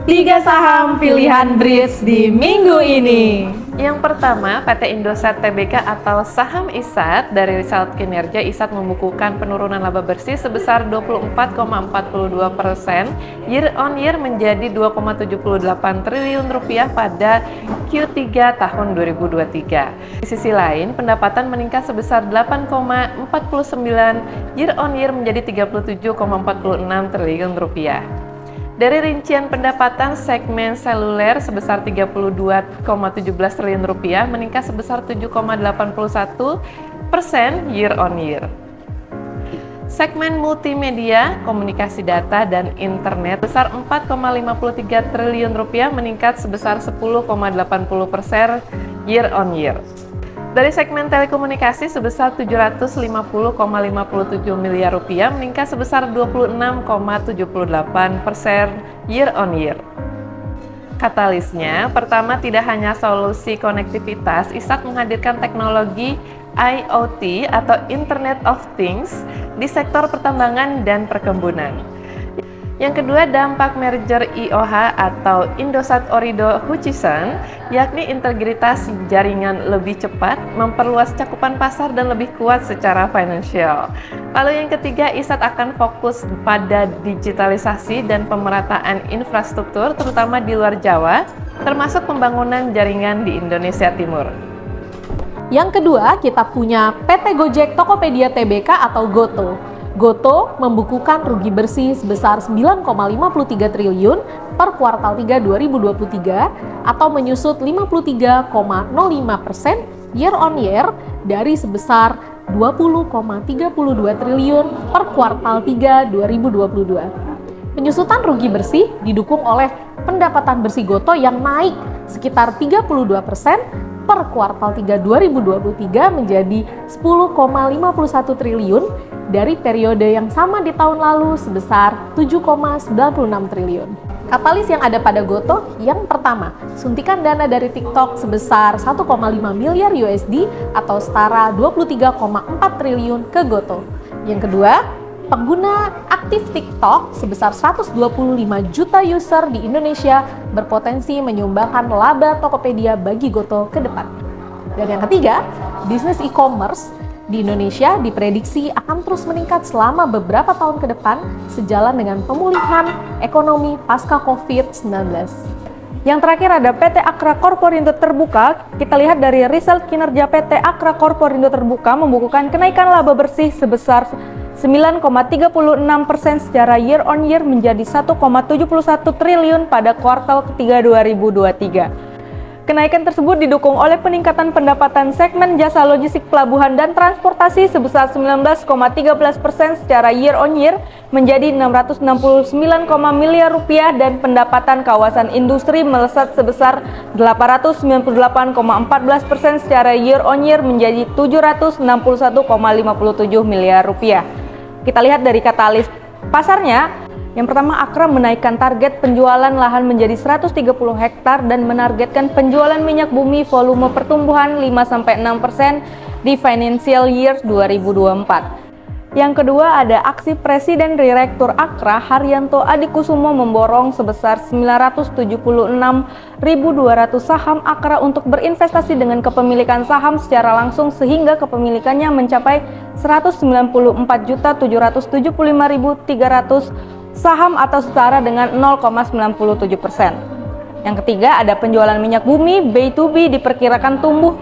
3 saham pilihan Bridge di minggu ini. Yang pertama, PT Indosat Tbk atau saham ISAT. Dari result kinerja, ISAT membukukan penurunan laba bersih sebesar 24,42% year on year menjadi 2,78 triliun rupiah pada Q3 tahun 2023. Di sisi lain, pendapatan meningkat sebesar 8,49 year on year menjadi 37,46 triliun rupiah. Dari rincian pendapatan, segmen seluler sebesar 32,17 triliun rupiah meningkat sebesar 7,81% year on year. Segmen multimedia, komunikasi data, dan internet besar 4,53 triliun rupiah meningkat sebesar 10,80% year on year. Dari segmen telekomunikasi sebesar 750,57 miliar rupiah meningkat sebesar 26,78% year on year. Katalisnya, pertama, tidak hanya solusi konektivitas, ISAT menghadirkan teknologi IoT atau Internet of Things di sektor pertambangan dan perkebunan. Yang kedua, dampak merger IOH atau Indosat Ooredoo Hutchison, yakni integritas jaringan lebih cepat, memperluas cakupan pasar, dan lebih kuat secara finansial. Lalu yang ketiga, ISAT akan fokus pada digitalisasi dan pemerataan infrastruktur, terutama di luar Jawa, termasuk pembangunan jaringan di Indonesia Timur. Yang kedua, kita punya PT Gojek Tokopedia Tbk atau GoTo. GoTo membukukan rugi bersih sebesar 9,53 triliun per kuartal 3 2023 atau menyusut 53,05% year on year dari sebesar 20,32 triliun per kuartal 3 2022. Penyusutan rugi bersih didukung oleh pendapatan bersih GoTo yang naik sekitar 32% per kuartal 3 2023 menjadi 10,51 triliun dari periode yang sama di tahun lalu sebesar 7,96 triliun. Katalis yang ada pada GoTo, yang pertama, suntikan dana dari TikTok sebesar 1,5 miliar USD atau setara 23,4 triliun ke GoTo. Yang kedua, pengguna aktif TikTok sebesar 125 juta user di Indonesia berpotensi menyumbangkan laba Tokopedia bagi GoTo ke depan. Dan yang ketiga, bisnis e-commerce di Indonesia diprediksi akan terus meningkat selama beberapa tahun ke depan sejalan dengan pemulihan ekonomi pasca COVID-19. Yang terakhir ada PT Akra Korporindo Terbuka. Kita lihat dari result kinerja PT Akra Korporindo Terbuka membukukan kenaikan laba bersih sebesar 9,36% secara year on year menjadi 1,71 triliun pada kuartal ketiga 2023. Kenaikan tersebut didukung oleh peningkatan pendapatan segmen jasa logistik pelabuhan dan transportasi sebesar 19,13% secara year on year menjadi 669, miliar rupiah dan pendapatan kawasan industri melesat sebesar 898,14% secara year on year menjadi 761,57 miliar rupiah. Kita lihat dari katalis pasarnya. Yang pertama, Akra menaikkan target penjualan lahan menjadi 130 hektar dan menargetkan penjualan minyak bumi volume pertumbuhan 5-6% di financial year 2024. Yang kedua ada aksi Presiden Direktur Akra Haryanto Adikusumo memborong sebesar 976.200 saham Akra untuk berinvestasi dengan kepemilikan saham secara langsung sehingga kepemilikannya mencapai 194.775.300 saham atau setara dengan 0,97%. Yang ketiga ada penjualan minyak bumi B2B diperkirakan tumbuh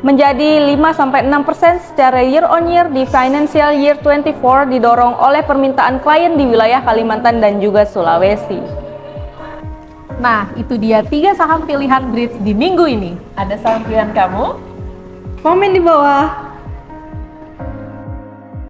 menjadi 5-6% secara year on year di financial year 24 didorong oleh permintaan klien di wilayah Kalimantan dan juga Sulawesi. Nah, itu dia 3 saham pilihan Bridge di minggu ini. Ada saham pilihan kamu? Komen di bawah.